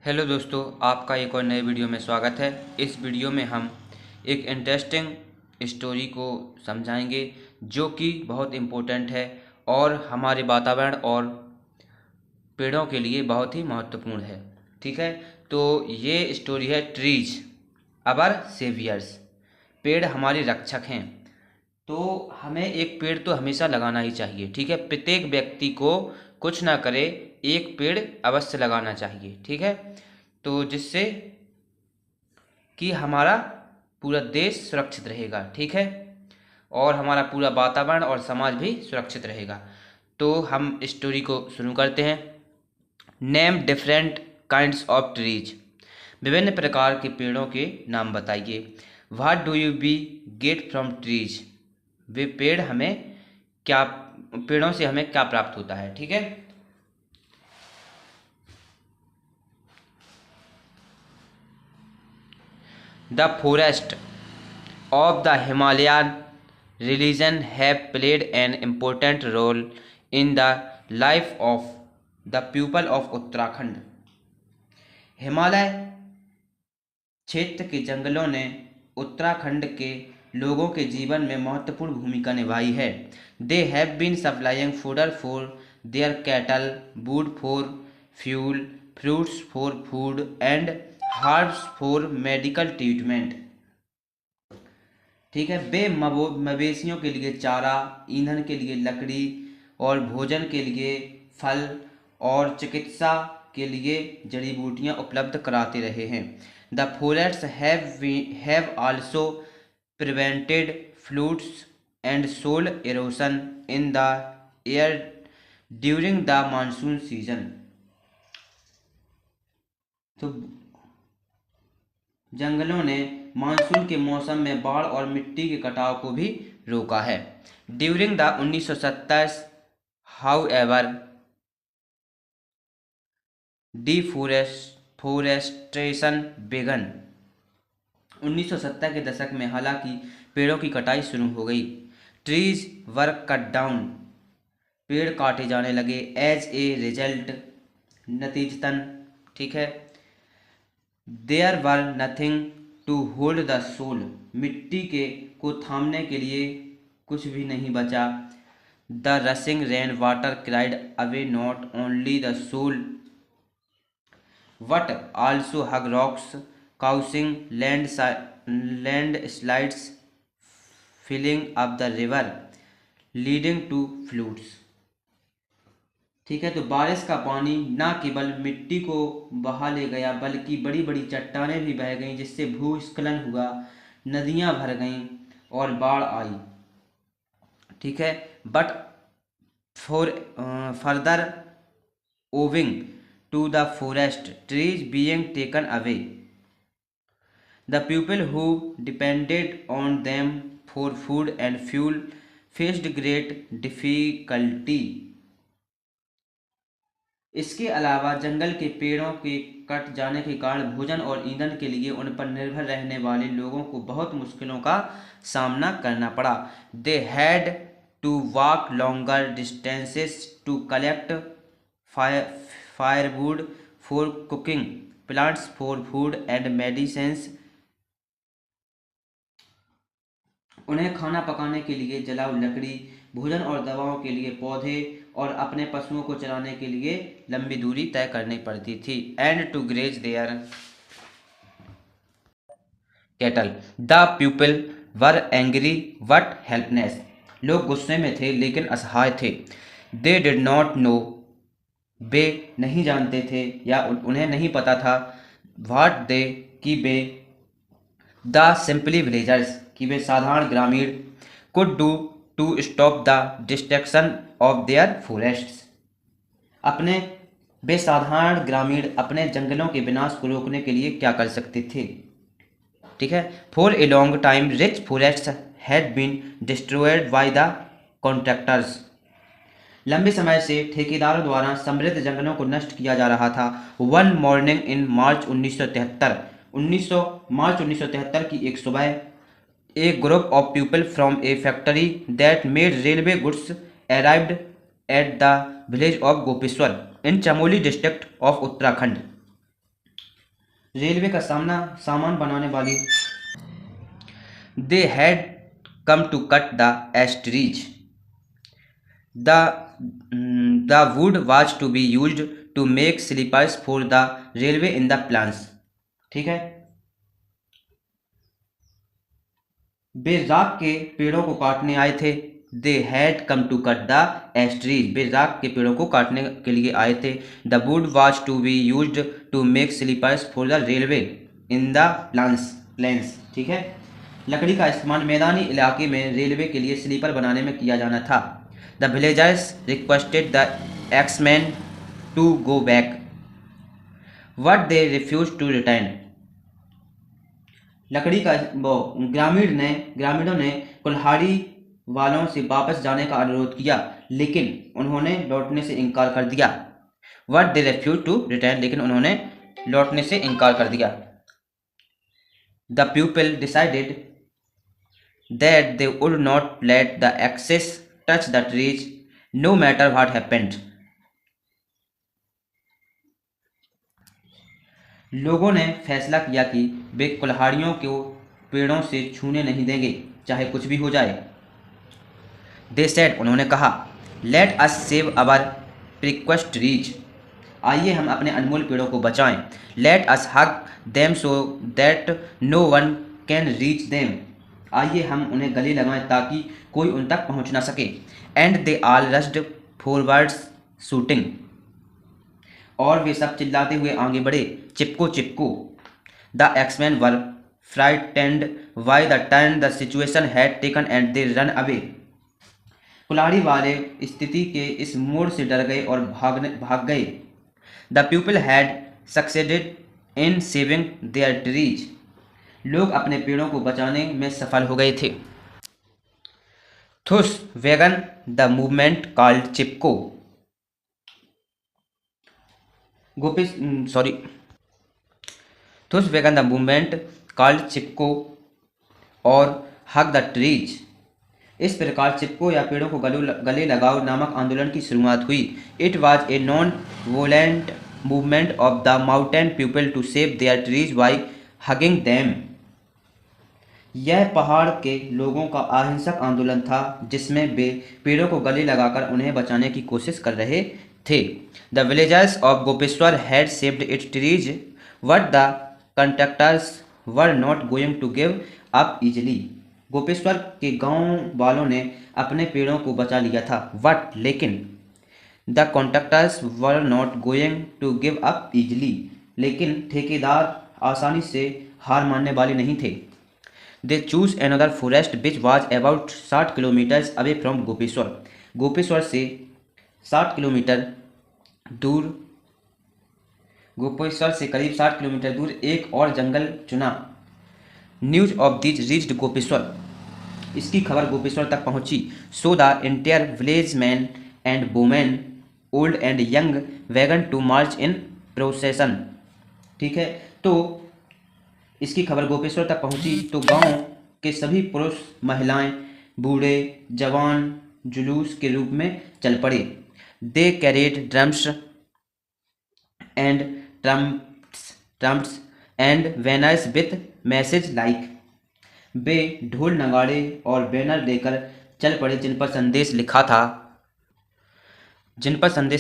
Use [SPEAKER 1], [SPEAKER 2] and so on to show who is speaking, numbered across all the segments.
[SPEAKER 1] Hello दोस्तों, आपका एक और नए वीडियो में स्वागत है। इस वीडियो में हम एक इंटरेस्टिंग स्टोरी को समझाएंगे जो कि बहुत इम्पोर्टेंट है और हमारे वातावरण और पेड़ों के लिए बहुत ही महत्वपूर्ण है। ठीक है, तो ये स्टोरी है ट्रीज अवर सेवियर्स। पेड़ हमारे रक्षक हैं, तो हमें एक पेड़ तो हमेशा लगाना ही चाहिए। ठीक है, प्रत्येक व्यक्ति को कुछ ना करे एक पेड़ अवश्य लगाना चाहिए। ठीक है, तो जिससे कि हमारा पूरा देश सुरक्षित रहेगा। ठीक है, और हमारा पूरा वातावरण और समाज भी सुरक्षित रहेगा। तो हम स्टोरी को शुरू करते हैं। Name different kinds of trees. विभिन्न प्रकार के पेड़ों के नाम बताइए। What do you be get from trees. वे पेड़ हमें क्या, पेड़ों से हमें क्या प्राप्त होता है। ठीक है, the forest of the Himalayan region have played an important role in the life of the people of Uttarakhand. Himalaya क्षेत्र के जंगलों ने उत्तराखंड के लोगों के जीवन में महत्वपूर्ण भूमिका निभाई है। They have been supplying fodder for their cattle, wood for fuel, fruits for food and herbs for medical treatment. ठीक है, वे मवेशियों के लिए चारा, ईंधन के लिए लकड़ी और भोजन के लिए फल और चिकित्सा के लिए जड़ी बूटियां उपलब्ध कराते रहे हैं। The forest have also prevented floods and soil erosion in the air during the monsoon season. तो जंगलों ने मानसून के मौसम में बाढ़ और मिट्टी के कटाव को भी रोका है। During the 1970 however deforestation began. 1970 के दशक में हालांकि पेड़ों की कटाई शुरू हो गई। ट्रीज वर कट डाउन, पेड़ काटे जाने लगे। एज ए रिजल्ट, नतीजतन। ठीक है, there were nothing to hold the soil, मिट्टी के को थामने के लिए कुछ भी नहीं बचा। The rushing rain water cried away not only the soil but also huge rocks, causing land slides, filling up the river, leading to floods. ठीक है, तो बारिश का पानी न केवल मिट्टी को बहा ले गया बल्कि बड़ी बड़ी चट्टानें भी बह गईं, जिससे भूस्खलन हुआ, नदियां भर गईं और बाढ़ आई। ठीक है, but for further owing to the forest trees being taken away, the people who depended on them for food and fuel faced great difficulty. इसके अलावा जंगल के पेड़ों के कट जाने के कारण भोजन और ईंधन के लिए उन पर निर्भर रहने वाले लोगों को बहुत मुश्किलों का सामना करना पड़ा। They had to walk longer distances to collect firewood for cooking, plants for food and medicines. उन्हें खाना पकाने के लिए जलाऊ लकड़ी, भोजन और दवाओं के लिए पौधे और अपने पशुओं को चराने के लिए लंबी दूरी तय करनी पड़ती थी। And to graze their cattle. The people were angry but helpless, लोग गुस्से में थे लेकिन असहाय थे। दे डिड नॉट नो, वे नहीं जानते थे या उन्हें नहीं पता था। व्हाट दे, कि वे, द सिंपली विलेजर्स, कि वे साधारण ग्रामीण, could do to stop the destruction of their forests, अपने वे साधारण ग्रामीण अपने जंगलों के विनाश को रोकने के लिए क्या कर सकते थे। ठीक है, for a long time rich forests had been destroyed by the contractors, लंबे समय से ठेकेदारों द्वारा समृद्ध जंगलों को नष्ट किया जा रहा था। वन मॉर्निंग इन मार्च 1973, मार्च 1973 की एक सुबह, a group of people from a factory that made railway goods arrived at the village of Gopeshwar in Chamoli district of Uttarakhand. Railway का सामान बनाने वाली। They had come to cut the ash trees. The wood was to be used to make sleepers for the railway in the plains. ठीक है, वे राख के पेड़ों को काटने आए थे। They had come to cut the ash trees, वे राख के पेड़ों को काटने के लिए आए थे। The wood was to be used to make sleepers for the railway in the plains. ठीक है, लकड़ी का इस्तेमाल मैदानी इलाके में रेलवे के लिए स्लीपर बनाने में किया जाना था। The villagers requested the axemen to go back, but they refuse to return. लकड़ी का वो ग्रामीणों ने कुल्हाड़ी वालों से वापस जाने का अनुरोध किया, लेकिन उन्होंने लौटने से इनकार कर दिया। But they refuse to return, लेकिन उन्होंने लौटने से इनकार कर दिया। The people decided that they would not let the axes touch the trees no matter what happened. लोगों ने फैसला किया कि वे कुल्हाड़ियों को पेड़ों से छूने नहीं देंगे, चाहे कुछ भी हो जाए। दे सेड, उन्होंने कहा, let us save our precious trees, आइए हम अपने अनमोल पेड़ों को बचाएं। Let us hug them so that no one can reach them, आइए हम उन्हें गले लगाएं ताकि कोई उन तक पहुंच ना सके। And they all rushed forwards shouting, और वे सब चिल्लाते हुए आगे बढ़े, Chipko Chipko. The axemen were frightened by the turn the situation had taken and they ran away. कुल्हाड़ी वाले स्थिति के इस मोड़ से डर गए और भाग गए। The people had succeeded in saving their trees, लोग अपने पेड़ों को बचाने में सफल हो गए थे। Thus began the movement called Chipko, thus began the movement called Chipko और हग द ट्रीज। इस प्रकार चिपको या पेड़ों को गले लगाओ नामक आंदोलन की शुरुआत हुई। It was a non violent movement of the mountain people to save their trees by hugging them. यह पहाड़ के लोगों का अहिंसक आंदोलन था जिसमें वे पेड़ों को गले लगाकर उन्हें बचाने की कोशिश कर रहे थे। The villagers of Gopeshwar had saved its trees but the contractors were not going to give up easily. Gopeshwar के गांव वालों ने अपने पेड़ों को बचा लिया था, बट लेकिन the contractors were not going to give up easily, लेकिन ठेकेदार आसानी से हार मानने वाले नहीं थे। They choose another forest which was about 60 kilometres away from Gopeshwar. Gopeshwar से 60 किलोमीटर दूर, गोपेश्वर से करीब 60 किलोमीटर दूर एक और जंगल चुना। News of this reached Gopeshwar, इसकी खबर गोपेश्वर तक पहुंची। So the entire village men and women old and young began to march in procession. ठीक है, तो इसकी खबर गोपेश्वर तक पहुंची तो गांव के सभी पुरुष, महिलाएं, बूढ़े, जवान जुलूस के रूप में चल पड़े। They carried drums and trumpets and banners with message like, वे ढोल नगाड़े और बैनर लेकर चल पड़े जिन पर संदेश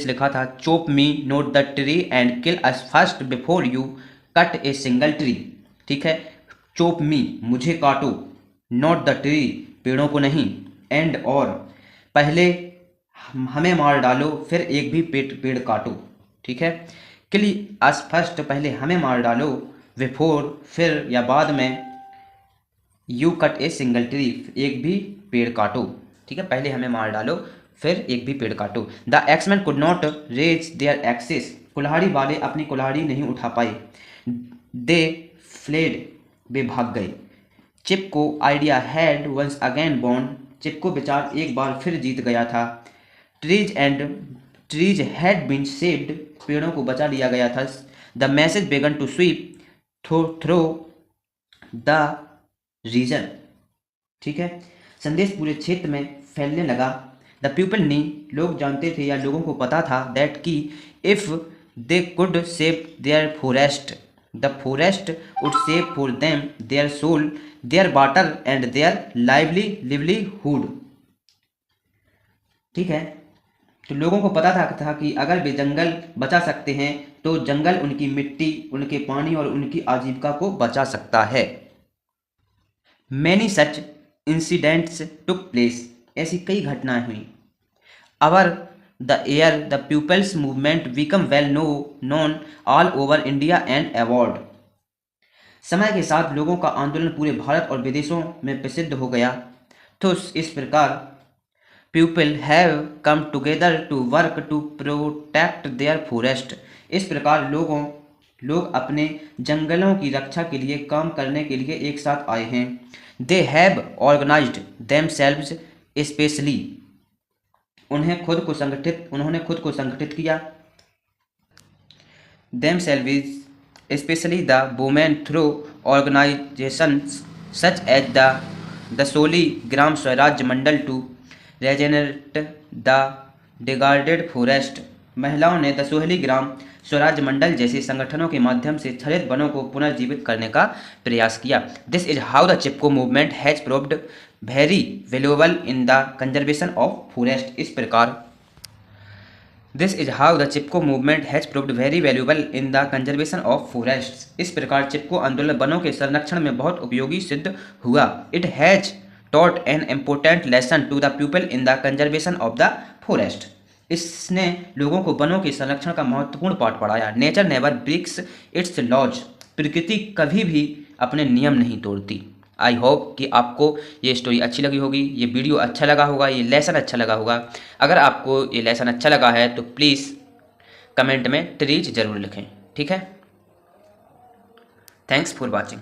[SPEAKER 1] लिखा था chop me note the tree and kill us first before you cut a single tree. ठीक है, चॉप मी, मुझे काटो, नॉट द ट्री, पेड़ों को नहीं, एंड और, पहले हमें मार डालो फिर एक भी पेड़ काटो। ठीक है, किल अस फर्स्ट, पहले हमें मार डालो, बिफोर, फिर या बाद में, you cut a single tree, एक भी पेड़ काटो। ठीक है, पहले हमें मार डालो फिर एक भी पेड़ काटो। The axemen could not raise their axes, कुल्हाड़ी वाले अपनी कुल्हाड़ी नहीं उठा पाए। दे फ्लेड, वे भाग गए। Chipko idea had once again born, Chipko विचार एक बार फिर जीत गया था। ट्रीज हैड बीन सेव्ड, पेड़ों को बचा लिया गया था। The message began to sweep through the region. ठीक है, संदेश पूरे क्षेत्र में फैलने लगा। द पीपल ने, लोग जानते थे या लोगों को पता था दैट कि if they could save their forest, the forest would save for them their soil, their water and their livelihood. ठीक है, तो लोगों को पता था कि अगर वे जंगल बचा सकते हैं तो जंगल उनकी मिट्टी, उनके पानी और उनकी आजीविका को बचा सकता है। Many such incidents took place, ऐसी कई घटनाएं हुई। अवर the air the people's movement become well known all over India and award. समय के साथ लोगों का आंदोलन पूरे भारत और विदेशों में प्रसिद्ध हो गया। तो इस प्रकार people have come together to work to protect their forest. इस प्रकार लोग अपने जंगलों की रक्षा के लिए काम करने के लिए एक साथ आए हैं। They have organised themselves especially, उन्होंने खुद को संगठित किया। Themselves especially the women through organizations such as the Dasoli Gram Swaraj Mandal to regenerate the degraded forest। महिलाओं ने दसोहली ग्राम स्वराज मंडल जैसे संगठनों के माध्यम से क्षरित वनों को पुनर्जीवित करने का प्रयास किया। This is how the Chipko movement has proved very valuable in the conservation of forest. इस प्रकार this is how the Chipko movement has proved very valuable in the conservation of forests. इस प्रकार चिपको आंदोलन वनों के संरक्षण में बहुत उपयोगी सिद्ध हुआ। It has taught an important lesson to the people in the conservation of the forest. इसने लोगों को वनों के संरक्षण का महत्वपूर्ण पाठ पढ़ाया। Nature never breaks its laws, प्रकृति कभी भी अपने नियम नहीं तोड़ती। आई होप कि आपको ये स्टोरी अच्छी लगी होगी, ये वीडियो अच्छा लगा होगा, ये लेसन अच्छा लगा होगा। अगर आपको ये लेसन अच्छा लगा है तो प्लीज़ कमेंट में ट्रीज ज़रूर लिखें। ठीक है, थैंक्स फॉर वॉचिंग।